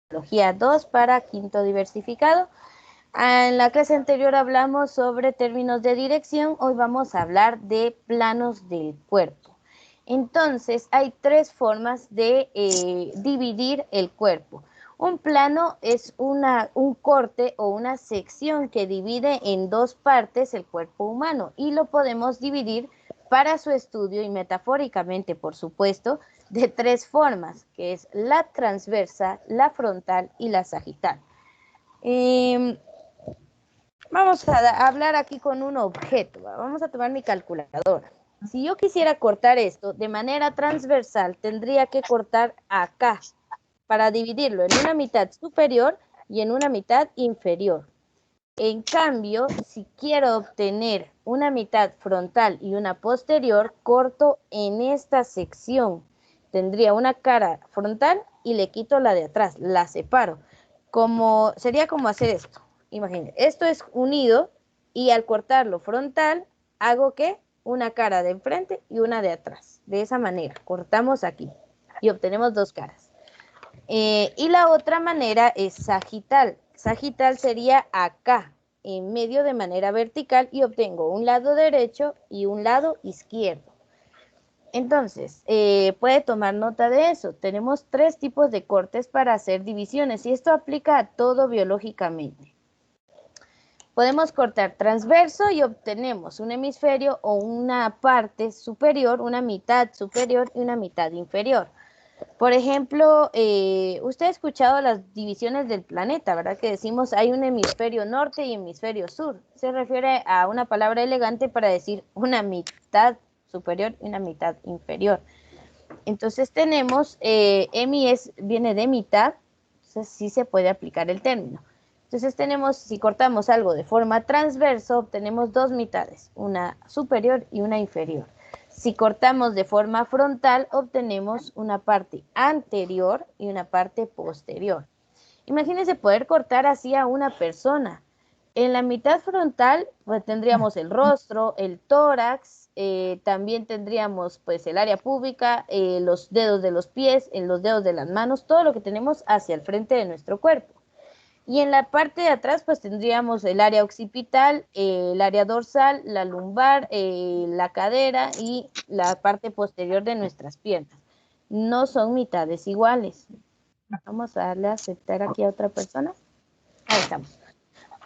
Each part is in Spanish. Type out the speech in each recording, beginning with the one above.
Biología 2 para quinto diversificado. En la clase anterior hablamos sobre términos de dirección, hoy vamos a hablar de planos del cuerpo. Entonces, hay tres formas de dividir el cuerpo. Un plano es un corte o una sección que divide en dos partes el cuerpo humano y lo podemos dividir para su estudio y metafóricamente, por supuesto, de tres formas, que es la transversa, la frontal y la sagital. Vamos a hablar aquí con un objeto. Vamos a tomar mi calculadora. Si yo quisiera cortar esto de manera transversal, tendría que cortar acá para dividirlo en una mitad superior y en una mitad inferior. En cambio, si quiero obtener una mitad frontal y una posterior, corto en esta sección. Tendría una cara frontal y le quito la de atrás, la separo. Sería como hacer esto. Imagínense, esto es unido y al cortarlo frontal, hago que una cara de enfrente y una de atrás. De esa manera, cortamos aquí y obtenemos dos caras. Y la otra manera es sagital. Sagital sería acá, en medio de manera vertical y obtengo un lado derecho y un lado izquierdo. Entonces, puede tomar nota de eso. Tenemos tres tipos de cortes para hacer divisiones y esto aplica a todo biológicamente. Podemos cortar transverso y obtenemos un hemisferio o una parte superior, una mitad superior y una mitad inferior. Por ejemplo, usted ha escuchado las divisiones del planeta, ¿verdad? Que decimos hay un hemisferio norte y hemisferio sur. Se refiere a una palabra elegante para decir una mitad superior y una mitad inferior. Entonces tenemos, viene de mitad, entonces sí se puede aplicar el término. Entonces tenemos, si cortamos algo de forma transversa, obtenemos dos mitades, una superior y una inferior. Si cortamos de forma frontal, obtenemos una parte anterior y una parte posterior. Imagínense poder cortar así a una persona. En la mitad frontal pues, tendríamos el rostro, el tórax, también tendríamos pues el área púbica, los dedos de los pies, los dedos de las manos, todo lo que tenemos hacia el frente de nuestro cuerpo. Y en la parte de atrás pues tendríamos el área occipital, el área dorsal, la lumbar, la cadera y la parte posterior de nuestras piernas. No son mitades iguales. Vamos a darle a aceptar aquí a otra persona. Ahí estamos.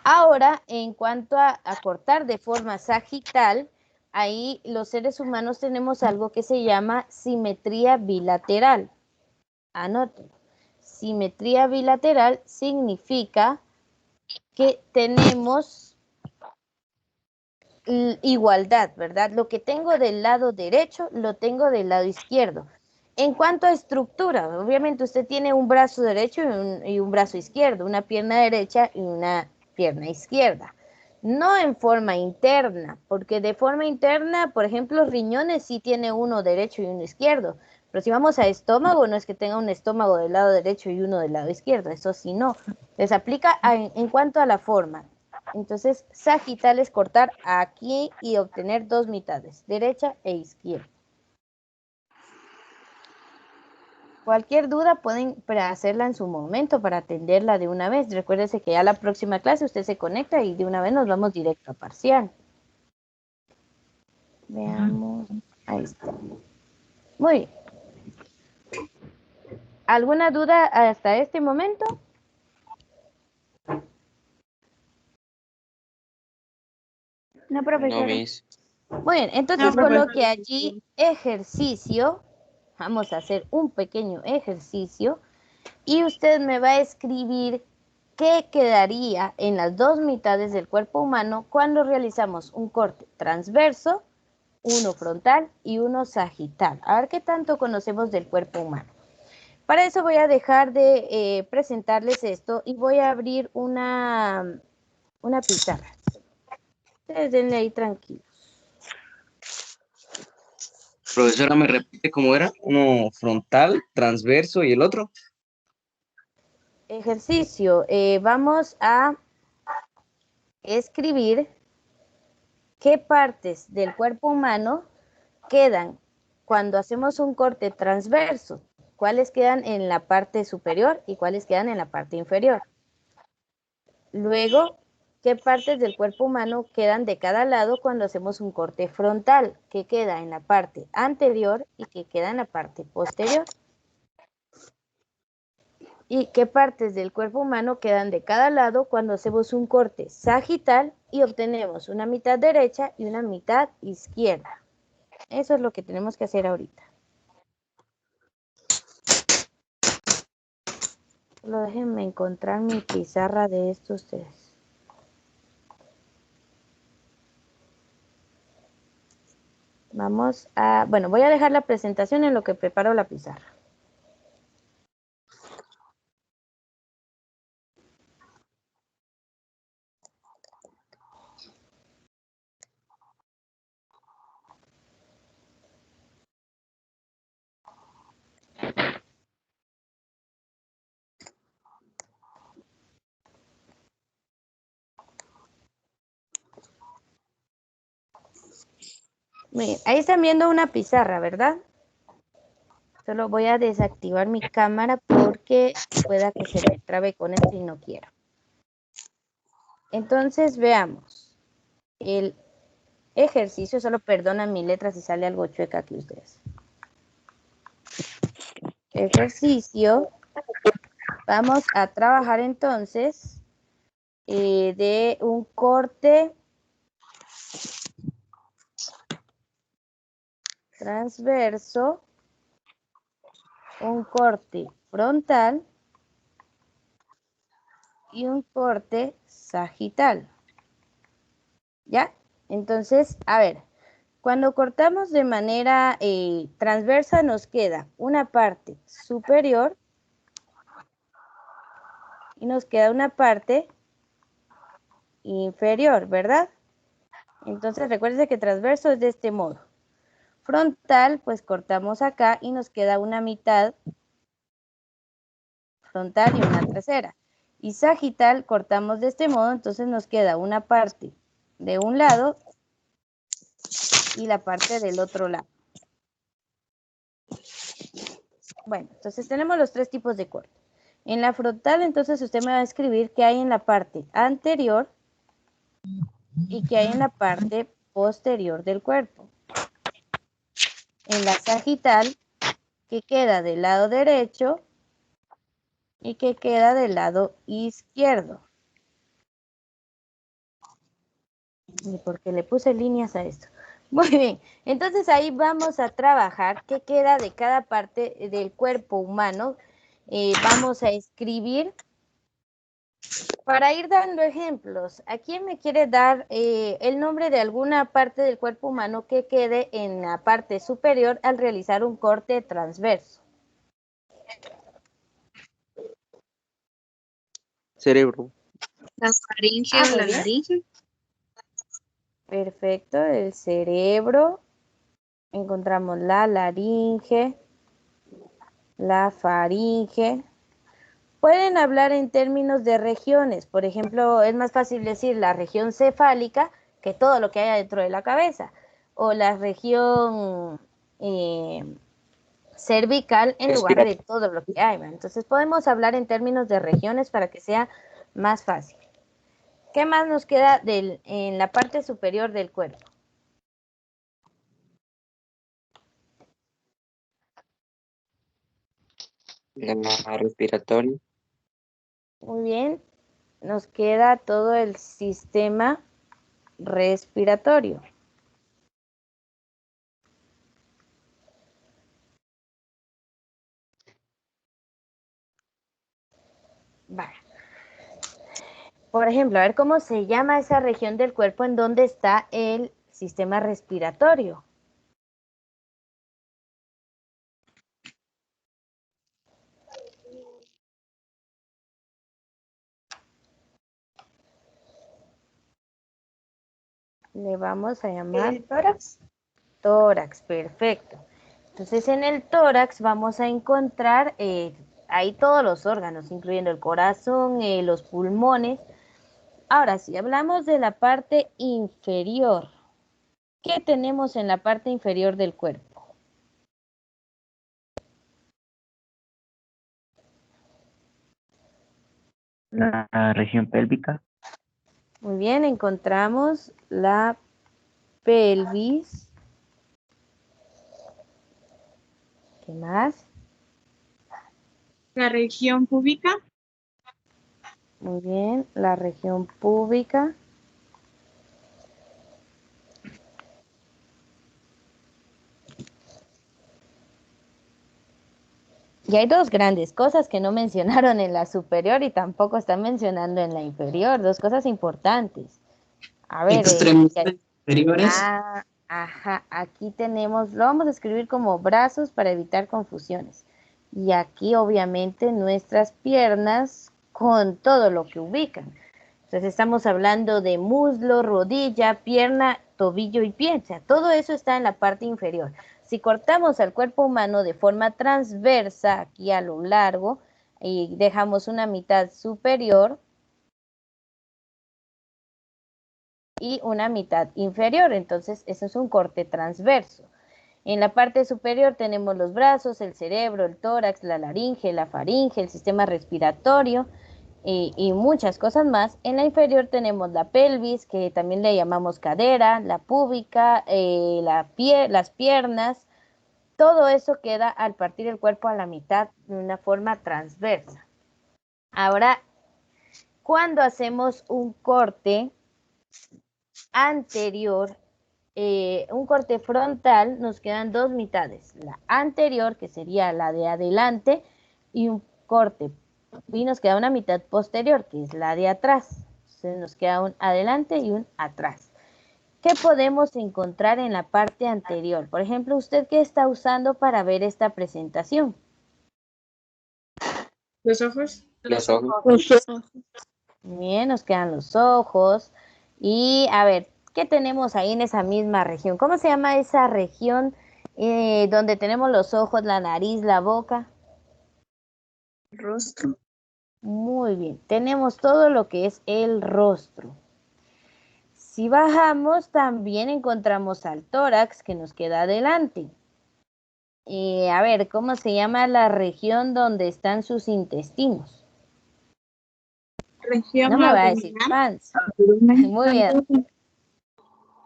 Ahora, en cuanto a cortar de forma sagital, ahí los seres humanos tenemos algo que se llama simetría bilateral. Anoten. Simetría bilateral significa que tenemos igualdad, ¿verdad? Lo que tengo del lado derecho, lo tengo del lado izquierdo. En cuanto a estructura, obviamente usted tiene un brazo derecho y un brazo izquierdo, una pierna derecha y una pierna izquierda. No en forma interna, porque de forma interna, por ejemplo, riñones sí tiene uno derecho y uno izquierdo. Pero si vamos a estómago, no es que tenga un estómago del lado derecho y uno del lado izquierdo, eso sí no. Les aplica en cuanto a la forma. Entonces, sagital es cortar aquí y obtener dos mitades, derecha e izquierda. Cualquier duda pueden hacerla en su momento para atenderla de una vez. Recuérdese que ya la próxima clase usted se conecta y de una vez nos vamos directo a parcial. Veamos. Ahí está. Muy bien. ¿Alguna duda hasta este momento? No, profesora. No, Miss. Muy bien, entonces coloque allí ejercicio. Vamos a hacer un pequeño ejercicio y usted me va a escribir qué quedaría en las dos mitades del cuerpo humano cuando realizamos un corte transverso, uno frontal y uno sagital. A ver qué tanto conocemos del cuerpo humano. Para eso voy a dejar de presentarles esto y voy a abrir una pizarra. Ustedes denle ahí tranquilos. Profesora, ¿me repite cómo era? Uno frontal, transverso y el otro. Ejercicio. Vamos a escribir qué partes del cuerpo humano quedan cuando hacemos un corte transverso, cuáles quedan en la parte superior y cuáles quedan en la parte inferior. Luego, ¿qué partes del cuerpo humano quedan de cada lado cuando hacemos un corte frontal? ¿Qué queda en la parte anterior y qué queda en la parte posterior? ¿Y qué partes del cuerpo humano quedan de cada lado cuando hacemos un corte sagital y obtenemos una mitad derecha y una mitad izquierda? Eso es lo que tenemos que hacer ahorita. Solo déjenme encontrar mi pizarra de esto ustedes. Vamos a, bueno, voy a dejar la presentación en lo que preparo la pizarra. Miren, ahí están viendo una pizarra, ¿verdad? Solo voy a desactivar mi cámara porque pueda que se me trabe con esto y no quiero. Entonces veamos. El ejercicio, solo perdonan mi letra si sale algo chueca aquí ustedes. Ejercicio. Vamos a trabajar entonces de un corte transverso, un corte frontal y un corte sagital. ¿Ya? Entonces, a ver, cuando cortamos de manera transversa nos queda una parte superior y nos queda una parte inferior, ¿verdad? Entonces, recuérdense que transverso es de este modo. Frontal, pues cortamos acá y nos queda una mitad frontal y una trasera. Y sagital cortamos de este modo, entonces nos queda una parte de un lado y la parte del otro lado. Bueno, entonces tenemos los tres tipos de corte. En la frontal, entonces usted me va a escribir qué hay en la parte anterior y qué hay en la parte posterior del cuerpo. En la sagital, qué queda del lado derecho y qué queda del lado izquierdo. ¿Y por qué le puse líneas a esto? Muy bien, entonces ahí vamos a trabajar qué queda de cada parte del cuerpo humano. Vamos a escribir para ir dando ejemplos. ¿A quién me quiere dar el nombre de alguna parte del cuerpo humano que quede en la parte superior al realizar un corte transverso? Cerebro. La faringe Ah, o muy la bien. laringe. Perfecto, el cerebro. Encontramos la laringe, la faringe. Pueden hablar en términos de regiones. Por ejemplo, es más fácil decir la región cefálica que todo lo que haya dentro de la cabeza. O la región cervical en lugar de todo lo que hay. Entonces podemos hablar en términos de regiones para que sea más fácil. ¿Qué más nos queda en la parte superior del cuerpo? La respiratoria. Muy bien. Nos queda todo el sistema respiratorio. Vale. Por ejemplo, a ver cómo se llama esa región del cuerpo en donde está el sistema respiratorio. Le vamos a llamar Tórax. tórax, perfecto. Entonces en el tórax vamos a encontrar ahí todos los órganos, incluyendo el corazón, los pulmones. Ahora, si hablamos de la parte inferior, ¿qué tenemos en la parte inferior del cuerpo? La región pélvica. Muy bien, encontramos la pelvis. ¿Qué más? La región púbica. Muy bien, la región púbica. Y hay dos grandes cosas que no mencionaron en la superior y tampoco están mencionando en la inferior, dos cosas importantes. A ver, Extremidades inferiores. ajá, aquí tenemos, lo vamos a escribir como brazos para evitar confusiones. Y aquí obviamente nuestras piernas con todo lo que ubican. Entonces estamos hablando de muslo, rodilla, pierna, tobillo y pie. O sea, todo eso está en la parte inferior. Si cortamos al cuerpo humano de forma transversa, aquí a lo largo, y dejamos una mitad superior y una mitad inferior, entonces eso es un corte transverso. En la parte superior tenemos los brazos, el cerebro, el tórax, la laringe, la faringe, el sistema respiratorio y muchas cosas más. En la inferior tenemos la pelvis, que también le llamamos cadera, la púbica, las piernas. Todo eso queda al partir el cuerpo a la mitad de una forma transversa. Ahora, cuando hacemos un corte anterior, un corte frontal, nos quedan dos mitades, la anterior, que sería la de adelante, y un corte, y nos queda una mitad posterior, que es la de atrás. Entonces nos queda un adelante y un atrás. ¿Qué podemos encontrar en la parte anterior? Por ejemplo, ¿usted qué está usando para ver esta presentación? Los ojos. Los ojos. Bien, nos quedan los ojos. Y a ver, ¿qué tenemos ahí en esa misma región? ¿Cómo se llama esa región donde tenemos los ojos, la nariz, la boca? Rostro. Muy bien, tenemos todo lo que es el rostro. Si bajamos, también encontramos al tórax que nos queda adelante. A ver, ¿cómo se llama la región donde están sus intestinos? Región No me va a decir abdominal. panza. Muy bien.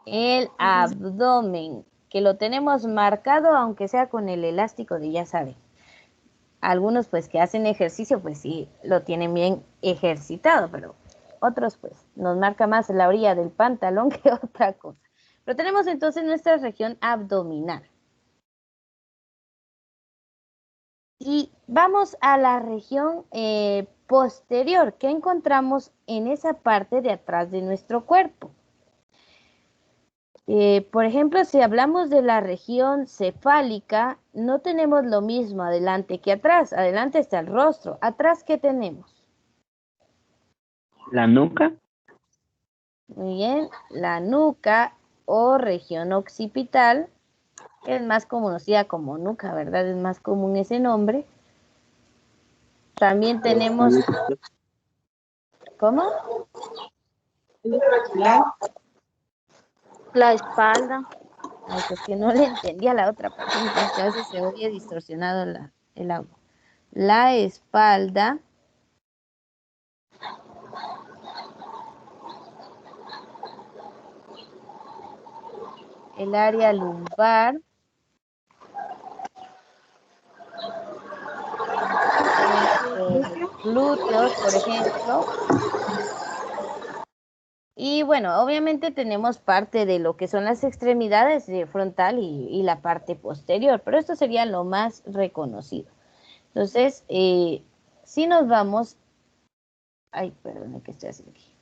El abdomen, que lo tenemos marcado, aunque sea con el elástico de ya saben. Algunos pues que hacen ejercicio, pues sí, lo tienen bien ejercitado, pero otros pues nos marca más la orilla del pantalón que otra cosa. Pero tenemos entonces nuestra región abdominal. Y vamos a la región posterior. ¿Qué encontramos en esa parte de atrás de nuestro cuerpo? Por ejemplo, si hablamos de la región cefálica, no tenemos lo mismo adelante que atrás. Adelante está el rostro. ¿Atrás qué tenemos? La nuca. Muy bien, la nuca o región occipital, que es más conocida como nuca, ¿verdad? Es más común ese nombre. También tenemos... ¿Cómo? La espalda. Ay, pues que no le entendía la otra parte, es que a veces se oye distorsionado el audio. La espalda. El área lumbar. Glúteos, por ejemplo. Y bueno, obviamente tenemos parte de lo que son las extremidades frontal y la parte posterior, pero esto sería lo más reconocido. Entonces, si nos vamos, ay, perdón, ¿qué estoy haciendo aquí?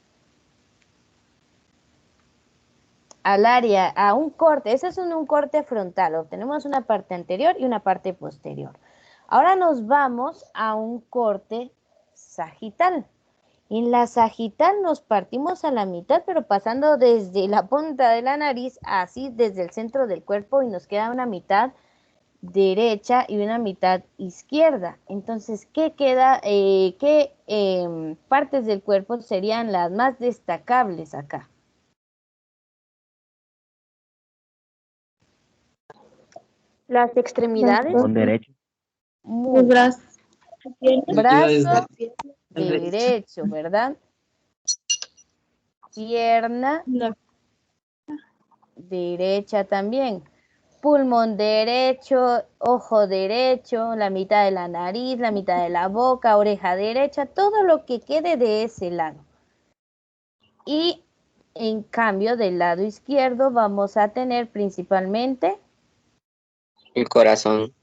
Al área, a un corte, ese es un corte frontal, obtenemos una parte anterior y una parte posterior. Ahora nos vamos a un corte sagital. En la sagital nos partimos a la mitad, pero pasando desde la punta de la nariz, así desde el centro del cuerpo, y nos queda una mitad derecha y una mitad izquierda. Entonces, ¿qué queda? ¿Qué partes del cuerpo serían las más destacables acá? Las extremidades. Con derecho. Muy bien. Brazos. Brazo, derecho, ¿verdad? Pierna La derecha también. Pulmón derecho, ojo derecho, la mitad de la nariz, la mitad de la boca, oreja derecha, todo lo que quede de ese lado. Y en cambio, del lado izquierdo vamos a tener principalmente, El corazón.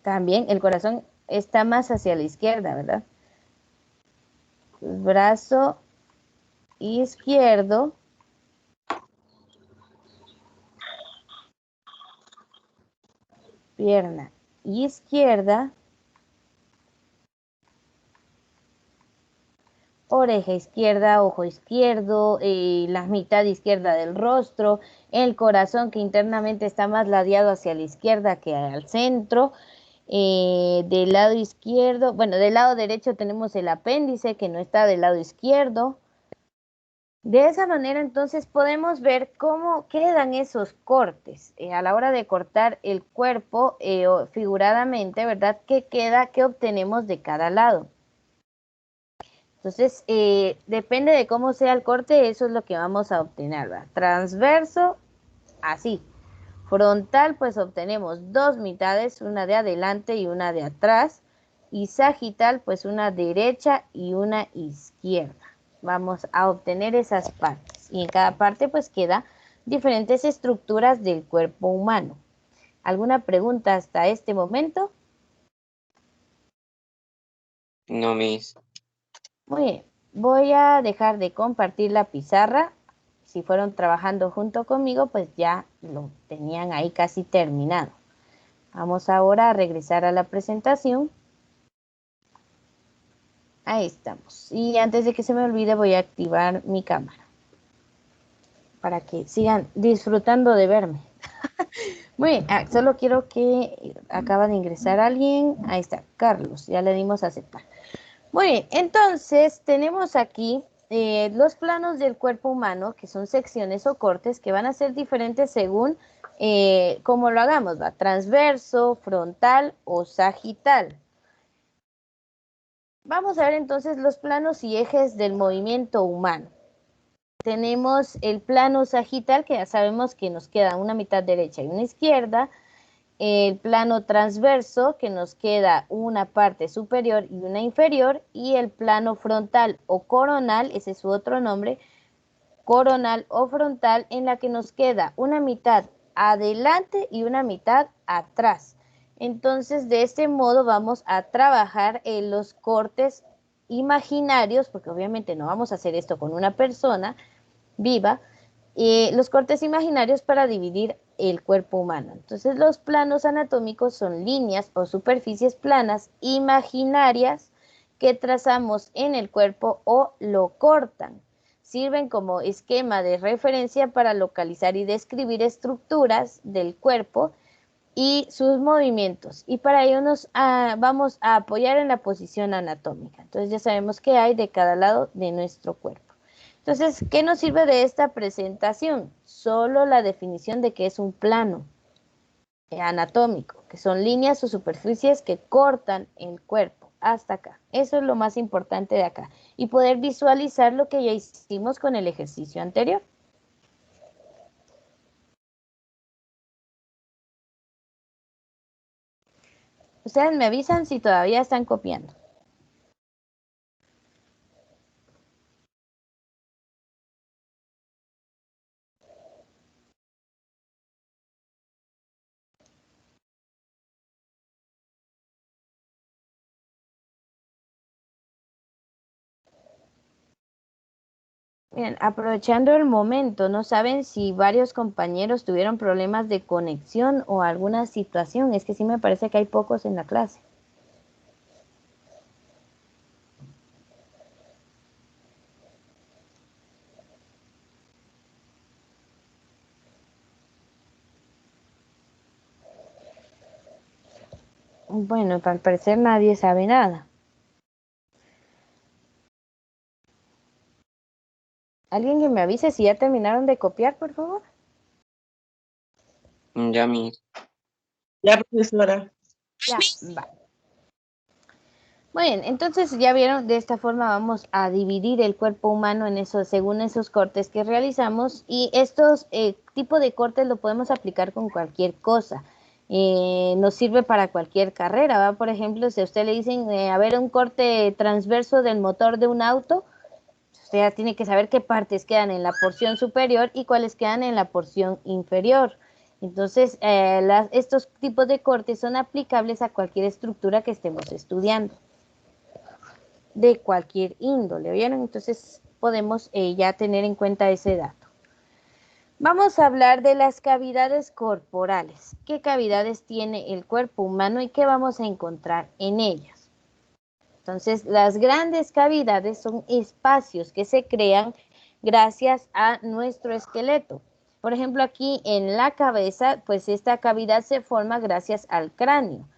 también el corazón está más hacia la izquierda, ¿verdad? Brazo izquierdo. Pierna izquierda. Oreja izquierda, ojo izquierdo, la mitad izquierda del rostro, el corazón que internamente está más ladeado hacia la izquierda que al centro. Del lado izquierdo, bueno, del lado derecho tenemos el apéndice que no está del lado izquierdo. De esa manera entonces podemos ver cómo quedan esos cortes a la hora de cortar el cuerpo o figuradamente, ¿verdad? ¿Qué queda, qué obtenemos de cada lado? Entonces, depende de cómo sea el corte, eso es lo que vamos a obtener, ¿verdad? Transverso, así. Frontal, pues obtenemos dos mitades, una de adelante y una de atrás. Y sagital, pues una derecha y una izquierda. Vamos a obtener esas partes. Y en cada parte, pues queda diferentes estructuras del cuerpo humano. ¿Alguna pregunta hasta este momento? No, Miss. Muy bien. Voy a dejar de compartir la pizarra. Si fueron trabajando junto conmigo, pues ya lo tenían ahí casi terminado. Vamos ahora a regresar a la presentación. Ahí estamos. Y antes de que se me olvide, voy a activar mi cámara para que sigan disfrutando de verme. Muy bien, solo quiero que acaba de ingresar alguien. Ahí está, Carlos, ya le dimos a aceptar. Muy bien, entonces tenemos aquí los planos del cuerpo humano, que son secciones o cortes que van a ser diferentes según cómo lo hagamos, ¿va? Transverso, frontal o sagital. Vamos a ver entonces los planos y ejes del movimiento humano. Tenemos el plano sagital, que ya sabemos que nos queda una mitad derecha y una izquierda. El plano transverso, que nos queda una parte superior y una inferior. Y el plano frontal o coronal, ese es su otro nombre, coronal o frontal, en la que nos queda una mitad adelante y una mitad atrás. Entonces, de este modo vamos a trabajar en los cortes imaginarios, porque obviamente no vamos a hacer esto con una persona viva, los cortes imaginarios para dividir el cuerpo humano. Entonces, los planos anatómicos son líneas o superficies planas imaginarias que trazamos en el cuerpo o lo cortan. Sirven como esquema de referencia para localizar y describir estructuras del cuerpo y sus movimientos. Y para ello nos vamos a apoyar en la posición anatómica. Entonces ya sabemos qué hay de cada lado de nuestro cuerpo. Entonces, ¿qué nos sirve de esta presentación? Solo la definición de qué es un plano anatómico, que son líneas o superficies que cortan el cuerpo hasta acá. Eso es lo más importante de acá. Y poder visualizar lo que ya hicimos con el ejercicio anterior. Ustedes me avisan si todavía están copiando. Bien, aprovechando el momento, no saben si varios compañeros tuvieron problemas de conexión o alguna situación. Es que sí me parece que hay pocos en la clase. Bueno, al parecer nadie sabe nada. ¿Alguien que me avise si ya terminaron de copiar, por favor? Ya, Miss. Ya, profesora. Ya, va. Muy bien, entonces ya vieron, de esta forma vamos a dividir el cuerpo humano en esos, según esos cortes que realizamos, y estos tipos de cortes lo podemos aplicar con cualquier cosa. Nos sirve para cualquier carrera, ¿va? Por ejemplo, si a usted le dicen, a ver, un corte transverso del motor de un auto, usted ya tiene que saber qué partes quedan en la porción superior y cuáles quedan en la porción inferior. Entonces, estos tipos de cortes son aplicables a cualquier estructura que estemos estudiando, de cualquier índole, ¿vieron? Entonces, podemos ya tener en cuenta ese dato. Vamos a hablar de las cavidades corporales. ¿Qué cavidades tiene el cuerpo humano y qué vamos a encontrar en ellas? Entonces, las grandes cavidades son espacios que se crean gracias a nuestro esqueleto. Por ejemplo, aquí en la cabeza, pues esta cavidad se forma gracias al cráneo.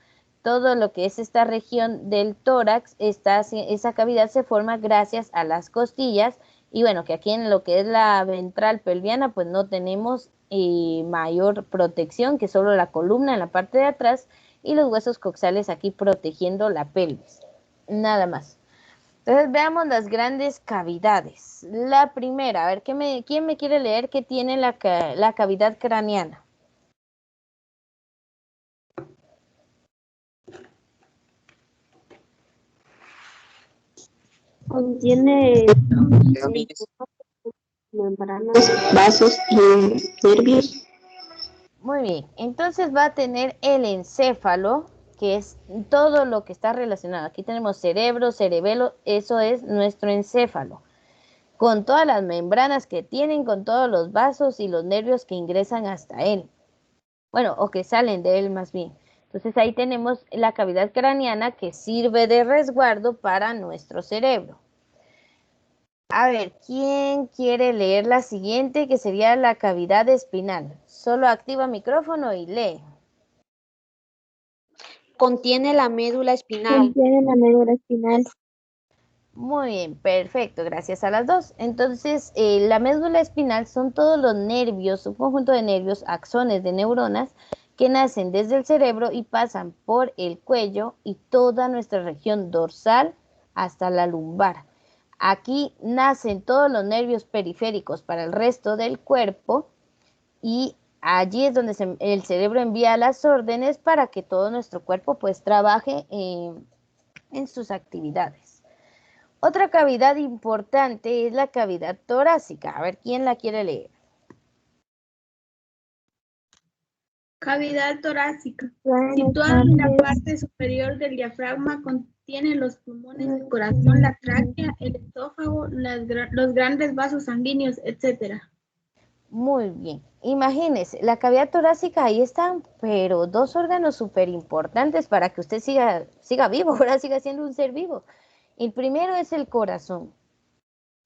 Todo lo que es esta región del tórax, esa cavidad se forma gracias a las costillas. Y bueno, que aquí en lo que es la ventral pelviana, pues no tenemos mayor protección que solo la columna en la parte de atrás y los huesos coxales aquí protegiendo la pelvis. Nada más. Entonces veamos las grandes cavidades. La primera, a ver, ¿quién me quiere leer qué tiene la cavidad craneana? Contiene Yo, Miss. membranas, vasos y nervios. Muy bien, entonces va a tener el encéfalo, que es todo lo que está relacionado. Aquí tenemos cerebro, cerebelo, eso es nuestro encéfalo, con todas las membranas que tienen, con todos los vasos y los nervios que ingresan hasta él. Bueno, o que salen de él más bien. Entonces ahí tenemos la cavidad craneana que sirve de resguardo para nuestro cerebro. A ver, ¿quién quiere leer la siguiente, que sería la cavidad espinal? Solo activa micrófono y lee. Contiene la médula espinal. Contiene la médula espinal. Muy bien, perfecto, gracias a las dos. Entonces, la médula espinal son todos los nervios, un conjunto de nervios, axones de neuronas, que nacen desde el cerebro y pasan por el cuello y toda nuestra región dorsal hasta la lumbar. Aquí nacen todos los nervios periféricos para el resto del cuerpo y allí es donde el cerebro envía las órdenes para que todo nuestro cuerpo pues trabaje en sus actividades. Otra cavidad importante es la cavidad torácica. A ver, ¿quién la quiere leer? Cavidad torácica. Situada en la parte superior del diafragma, contiene los pulmones, el corazón, la tráquea, el esófago, los grandes vasos sanguíneos, etc. Muy bien. Imagínese, la cavidad torácica, ahí están, pero dos órganos súper importantes para que usted siga vivo, ahora siga siendo un ser vivo. El primero es el corazón,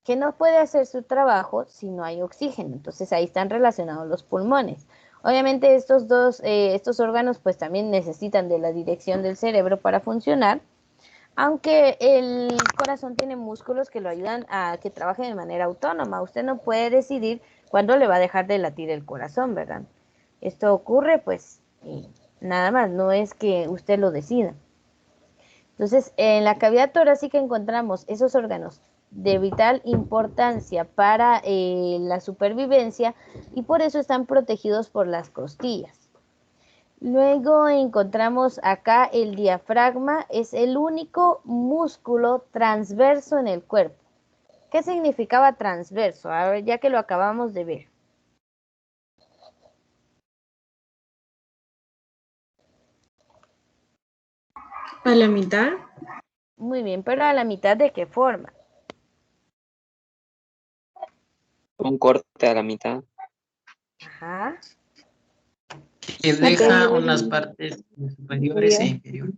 que no puede hacer su trabajo si no hay oxígeno. Entonces ahí están relacionados los pulmones. Obviamente estos órganos pues también necesitan de la dirección del cerebro para funcionar, aunque el corazón tiene músculos que lo ayudan a que trabaje de manera autónoma. Usted no puede decidir cuándo le va a dejar de latir el corazón, ¿verdad? Esto ocurre pues nada más, no es que usted lo decida. Entonces, en la cavidad torácica encontramos esos órganos de vital importancia para la supervivencia y por eso están protegidos por las costillas. Luego encontramos acá el diafragma, es el único músculo transverso en el cuerpo. ¿Qué significaba transverso? A ver, ya que lo acabamos de ver. ¿A la mitad? Muy bien, pero ¿a la mitad de qué forma? Un corte a la mitad. Ajá. Que deja unas partes superiores e inferiores.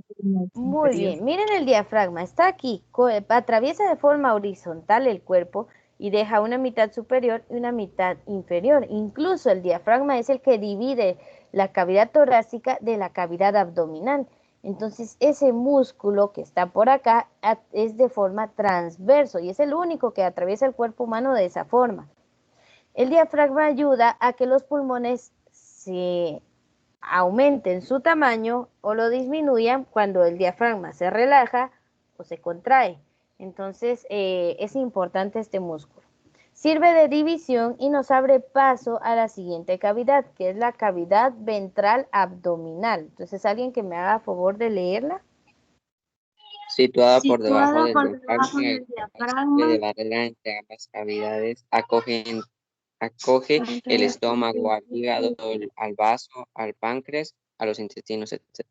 Muy bien, miren el diafragma, está aquí, atraviesa de forma horizontal el cuerpo y deja una mitad superior y una mitad inferior. Incluso el diafragma es el que divide la cavidad torácica de la cavidad abdominal. Entonces ese músculo que está por acá es de forma transverso y es el único que atraviesa el cuerpo humano de esa forma. El diafragma ayuda a que los pulmones se aumenten su tamaño o lo disminuyan cuando el diafragma se relaja o se contrae. Entonces, es importante este músculo. Sirve de división y nos abre paso a la siguiente cavidad, que es la cavidad ventral abdominal. Entonces, ¿alguien que me haga favor de leerla? Situada por debajo Situada del por diafragma, debajo del el diafragma, de barrera entre ambas cavidades, acoge el estómago, al hígado, al vaso, al páncreas, a los intestinos, etc.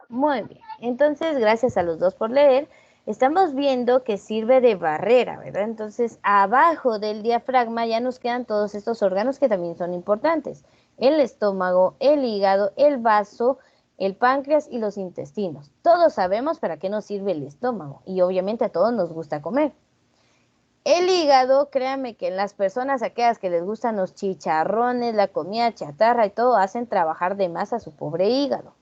Muy bien. Entonces, gracias a los dos por leer. Estamos viendo que sirve de barrera, ¿verdad? Entonces, abajo del diafragma ya nos quedan todos estos órganos que también son importantes. El estómago, el hígado, el vaso, el páncreas y los intestinos. Todos sabemos para qué nos sirve el estómago y obviamente a todos nos gusta comer. El hígado, créanme que las personas aquellas que les gustan los chicharrones, la comida chatarra y todo, hacen trabajar de más a su pobre hígado.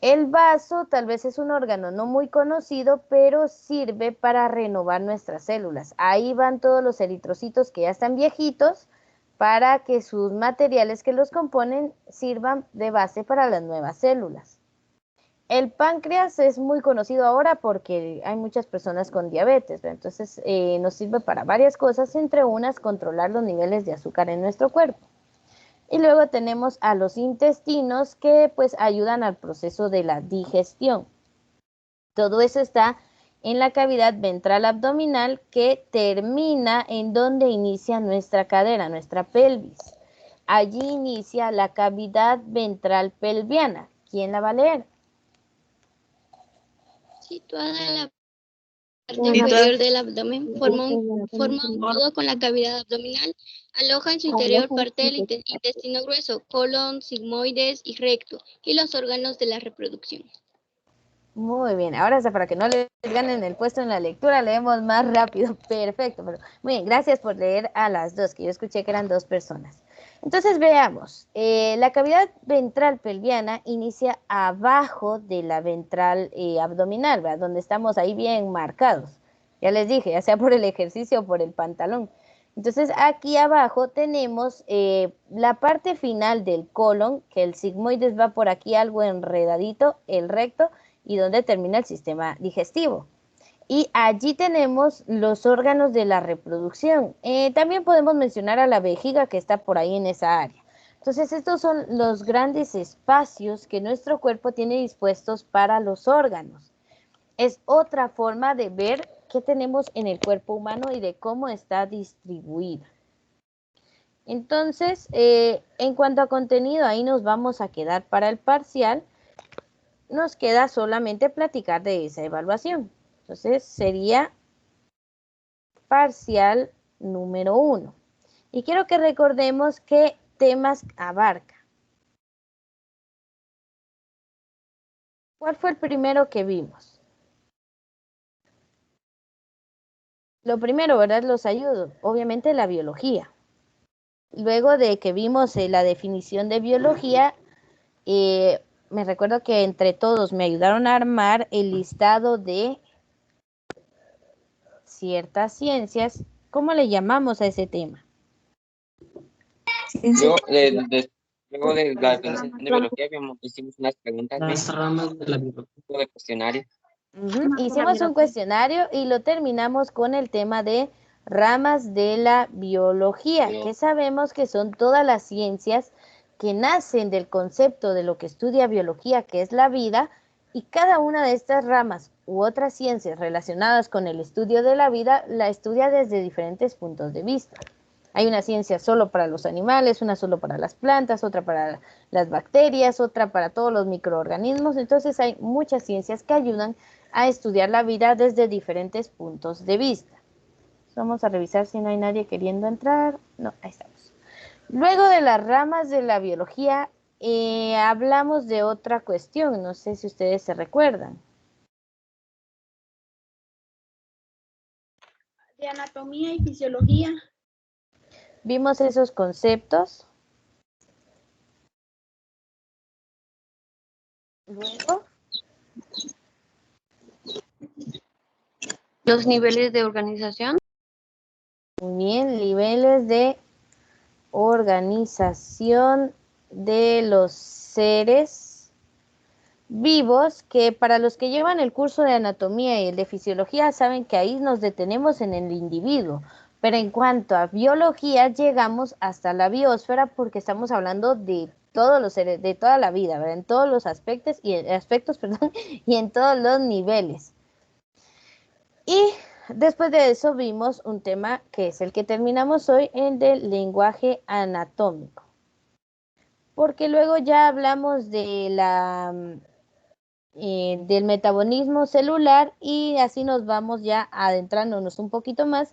El vaso tal vez es un órgano no muy conocido, pero sirve para renovar nuestras células. Ahí van todos los eritrocitos que ya están viejitos para que sus materiales que los componen sirvan de base para las nuevas células. El páncreas es muy conocido ahora porque hay muchas personas con diabetes, ¿verdad? Entonces nos sirve para varias cosas, entre unas controlar los niveles de azúcar en nuestro cuerpo. Y luego tenemos a los intestinos que pues ayudan al proceso de la digestión. Todo eso está en la cavidad ventral abdominal que termina en donde inicia nuestra cadera, nuestra pelvis. Allí inicia la cavidad ventral pelviana. ¿Quién la va a leer? Situada en la parte inferior del abdomen, forma un nudo con la cavidad abdominal, aloja en su interior parte del intestino grueso, colon, sigmoides y recto, y los órganos de la reproducción. Muy bien, ahora para que no les ganen el puesto en la lectura, leemos más rápido. Perfecto, pero muy bien, gracias por leer a las dos, que yo escuché que eran 2 personas. Entonces veamos, la cavidad ventral pelviana inicia abajo de la ventral abdominal, ¿verdad? Donde estamos ahí bien marcados. Ya les dije, ya sea por el ejercicio o por el pantalón. Entonces aquí abajo tenemos la parte final del colon, que el sigmoides va por aquí algo enredadito, el recto, y donde termina el sistema digestivo. Y allí tenemos los órganos de la reproducción. También podemos mencionar a la vejiga que está por ahí en esa área. Entonces, estos son los grandes espacios que nuestro cuerpo tiene dispuestos para los órganos. Es otra forma de ver qué tenemos en el cuerpo humano y de cómo está distribuida. Entonces, en cuanto a contenido, ahí nos vamos a quedar para el parcial. Nos queda solamente platicar de esa evaluación. Entonces, sería parcial número 1. Y quiero que recordemos qué temas abarca. ¿Cuál fue el primero que vimos? Lo primero, ¿verdad? Los ayudo. Obviamente la biología. Luego de que vimos la definición de biología, me recuerdo que entre todos me ayudaron a armar el listado de ciertas ciencias. ¿Cómo le llamamos a ese tema? Luego de la definición de biología, hicimos unas preguntas, Las ramas de la biología. de cuestionario. Hicimos un cuestionario y lo terminamos con el tema de ramas de la biología, que sabemos que son todas las ciencias que nacen del concepto de lo que estudia biología, que es la vida, y cada una de estas ramas u otras ciencias relacionadas con el estudio de la vida la estudia desde diferentes puntos de vista. Hay una ciencia solo para los animales, una solo para las plantas, otra para las bacterias, otra para todos los microorganismos. Entonces hay muchas ciencias que ayudan a estudiar la vida desde diferentes puntos de vista. Vamos a revisar si no hay nadie queriendo entrar. No, ahí estamos. Luego de las ramas de la biología, hablamos de otra cuestión. No sé si ustedes se recuerdan. De anatomía y fisiología. Vimos esos conceptos. Luego, Los niveles de organización. muy bien, niveles de organización de los seres vivos, que para los que llevan el curso de anatomía y el de fisiología saben que ahí nos detenemos en el individuo, pero en cuanto a biología llegamos hasta la biosfera porque estamos hablando de todos los seres, de toda la vida, ¿verdad? En todos los aspectos, perdón, y en todos los niveles. Y después de eso vimos un tema que es el que terminamos hoy, el del lenguaje anatómico. Porque luego ya hablamos de del metabolismo celular y así nos vamos ya adentrándonos un poquito más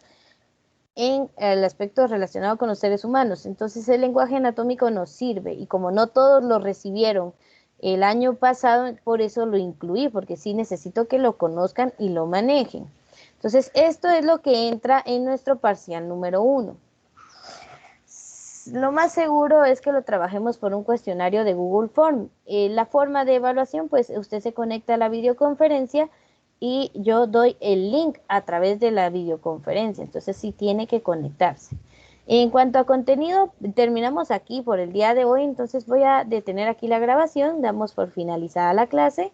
en el aspecto relacionado con los seres humanos. Entonces el lenguaje anatómico nos sirve y como no todos lo recibieron el año pasado, por eso lo incluí, porque sí necesito que lo conozcan y lo manejen. Entonces esto es lo que entra en nuestro parcial número 1. Lo más seguro es que lo trabajemos por un cuestionario de Google Form. La forma de evaluación, pues usted se conecta a la videoconferencia y yo doy el link a través de la videoconferencia, entonces sí tiene que conectarse. En cuanto a contenido, terminamos aquí por el día de hoy, entonces voy a detener aquí la grabación, damos por finalizada la clase